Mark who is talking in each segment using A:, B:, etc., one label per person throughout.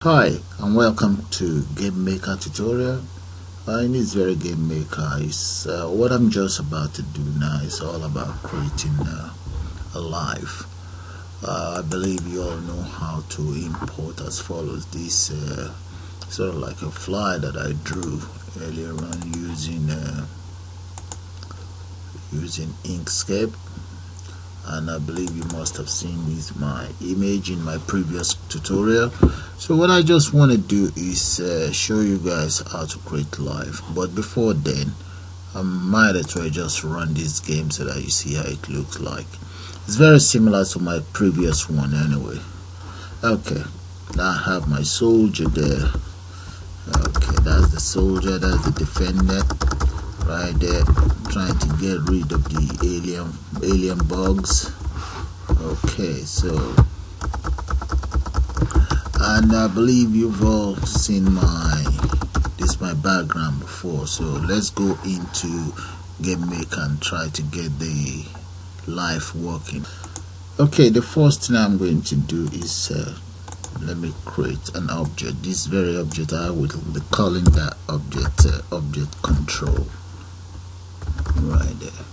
A: Hi and welcome to Game Maker tutorial. In this very Game Maker is what I'm just about to do now is all about creating a live. I believe you all know how to import as follows. This sort of like a fly that I drew earlier on using Inkscape. And I believe you must have seen my image in my previous tutorial. So what I just want to do is show you guys how to create live, but before then I might as well just run this game so that you see how it looks like. It's very similar to my previous one anyway. Okay, now I have my soldier there. Okay, that's the soldier, that's the defender right there, trying to get rid of the alien bugs. Okay, so, and I believe you've all seen my background before, so let's go into Game Maker and try to get the live working. Okay, the first thing I'm going to do is let me create an object. This very object, I will be calling that object object control right there,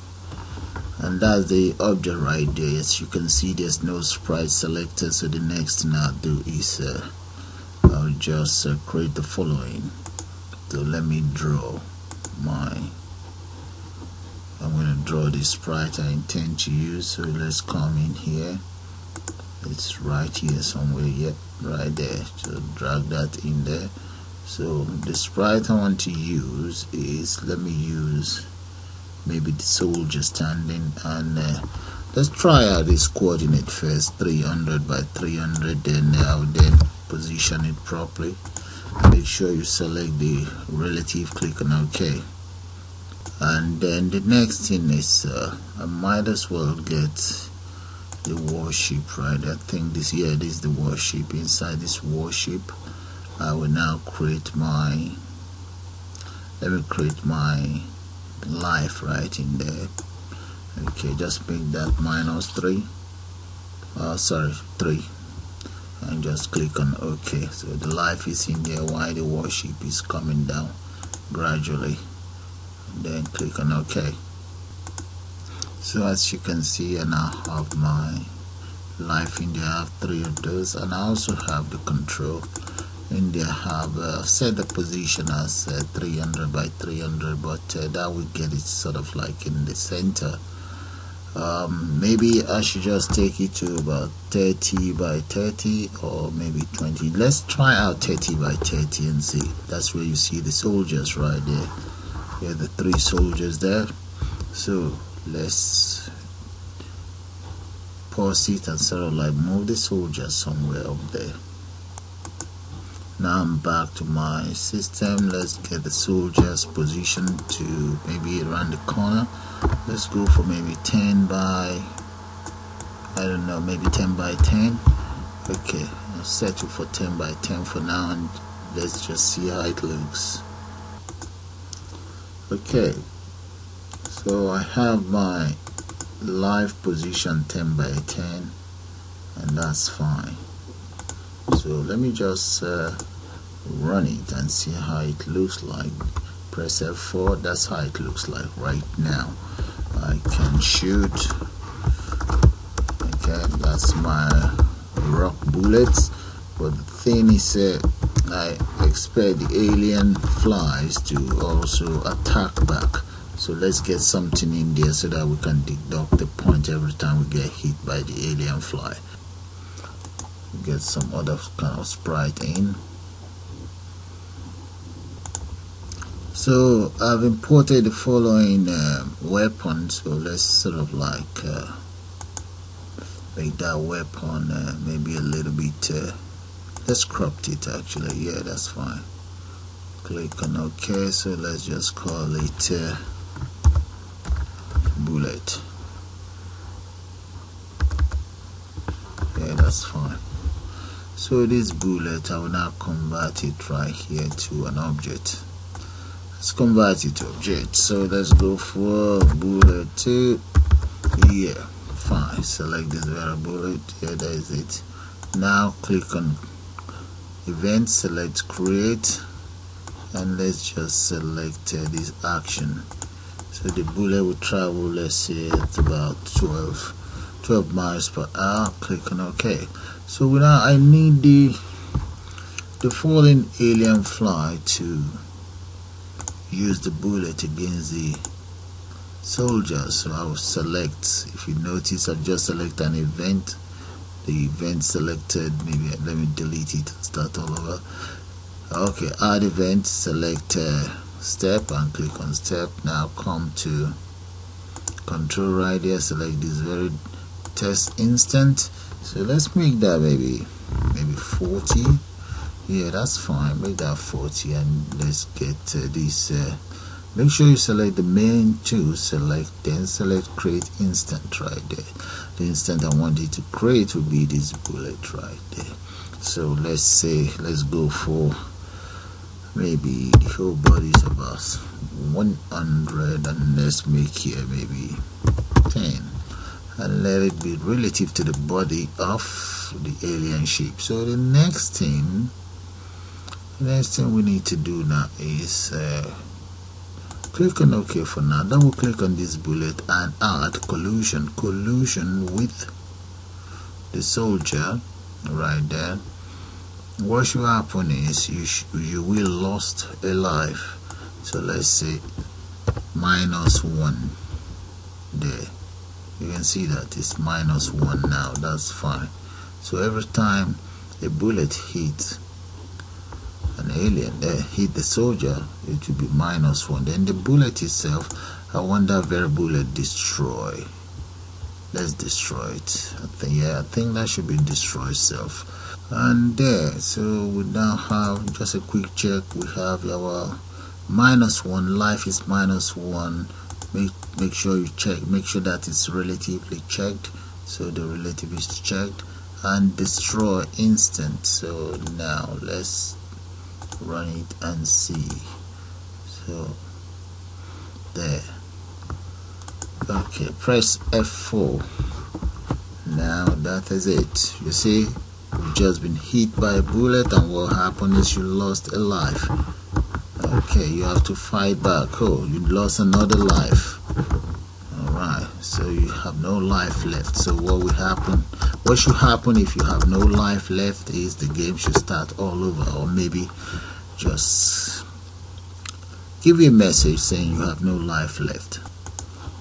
A: and that's the object right there. As you can see, there's no sprite selected, so the next thing I'll do is I'll just create the following. So let me draw I'm going to draw the sprite I intend to use. So let's come in here, it's right here somewhere. Yep, right there. So drag that in there. So the sprite I want to use is, let me use maybe the soldier standing, and let's try out this coordinate first, 300 by 300. Then I'll then position it properly. Make sure you select the relative, click on OK, and then the next thing is I might as well get the warship, right? I think this is the warship. Inside this warship I will now create my life right in there. Okay, just make that -3, sorry, 3, and just click on OK. So the life is in there while the warship is coming down gradually, and then click on OK. So as you can see, I now have my life in there. I have 3 of those, and I also have the control in there. Have set the position as 300 by 300, but that will get it sort of like in the center. Maybe I should just take it to about 30 by 30, or maybe 20. Let's try out 30 by 30 and see. That's where you see the soldiers right there. Yeah, the 3 soldiers there. So let's pause it and sort of like move the soldiers somewhere up there. Now I'm back to my system. Let's get the soldiers positioned to maybe around the corner. Let's go for maybe 10 by, I don't know, maybe 10 by 10. Okay, I'll settle for 10 by 10 for now, and let's just see how it looks. Okay, so I have my live position 10 by 10, and that's fine. So let me just run it and see how it looks like. Press F4. That's how it looks like right now. I can shoot. Okay, that's my rock bullets, but the thing is I expect the alien flies to also attack back. So let's get something in there so that we can deduct the point every time we get hit by the alien fly. Get some other kind of sprite in. So I've imported the following weapon. So let's sort of like make that weapon maybe a little bit, let's crop it actually. Yeah, that's fine. Click on OK. So let's just call it bullet. Yeah, that's fine. So this bullet, I will now convert it right here to an object. Let's convert it to object. So let's go for bullet 2. Yeah, fine. Select this very bullet. Yeah, that is it. Now click on event, select create, and let's just select this action. So the bullet will travel, let's say at about 12 miles per hour. Click on OK. So now I need the fallen alien fly to use the bullet against the soldier. So I will select, if you notice, I've just select an event. The event selected, maybe let me delete it and start all over. Okay, add event, select step and click on step. Now come to control right there, select this very test instant. So let's make that maybe 40. Yeah, that's fine, make that 40, and let's get this make sure you select the main tool, then select create instant right there. The instant I want it to create will be this bullet right there. So let's go for maybe the whole body is about 100, and let's make here maybe 10, and let it be relative to the body of the alien ship. So the next thing we need to do now is click on OK for now. Double click on this bullet and add collision with the soldier right there. What should happen is you will lost a life. So let's say -1 there. You can see that it's -1 now. That's fine. So every time a bullet hits an alien, hit the soldier, it will be -1. Then the bullet itself, I want that very bullet destroy. Let's destroy it. I think that should be destroy itself. And there, so we now have just a quick check. We have our -1 life is -1. Make sure you check, make sure that it's relatively checked. So the relative is checked, and destroy instant. So now let's run it and see. So there. Okay, press F4. Now that is it. You see, you've just been hit by a bullet, and what happened is you lost a life. Okay, you have to fight back. Oh, you lost another life. Alright, so you have no life left. So what should happen if you have no life left is the game should start all over, or maybe just give you a message saying you have no life left.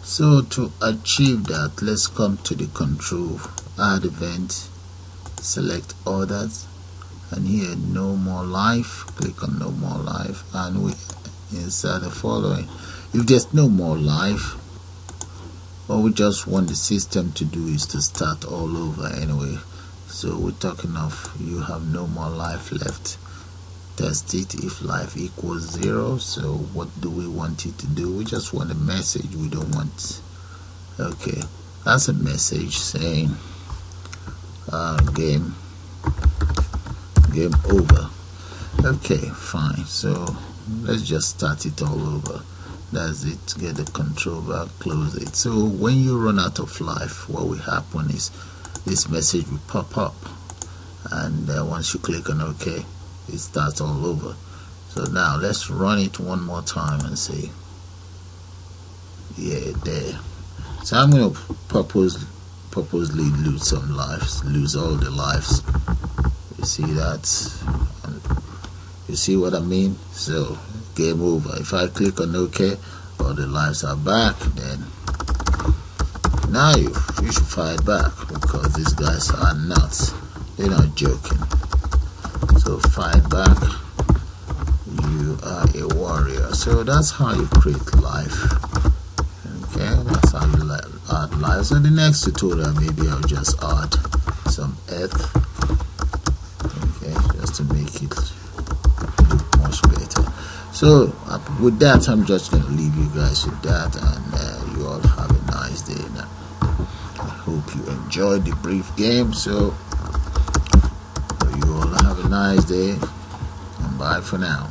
A: So to achieve that, let's come to the control, add event, select others, and here no more life. Click on no more life, and we insert the following. If there's no more life, what we just want the system to do is to start all over anyway. So we're talking of you have no more life left. Test it if life equals 0. So what do we want it to do? We just want a message. We don't want, okay, that's a message saying game over. Okay, fine. So let's just start it all over. That's it. Get the control back, close it. So when you run out of life, what will happen is this message will pop up, and once you click on OK, it starts all over. So now let's run it one more time and see. Yeah, there. So I'm going to purposely lose some lives, lose all the lives. You see that? You see what I mean? So game over. If I click on OK, all the lives are back. Then now you should fight back, because these guys are nuts. They're not joking. So fight back. You are a warrior. So that's how you create life. Okay, that's how you add life. So the next tutorial, maybe I'll just add some earth. Okay, just to make it look much better. So with that, I'm just going to leave you guys with that, and you all have a nice day now. I hope you enjoyed the brief game. So you all have a nice day, and bye for now.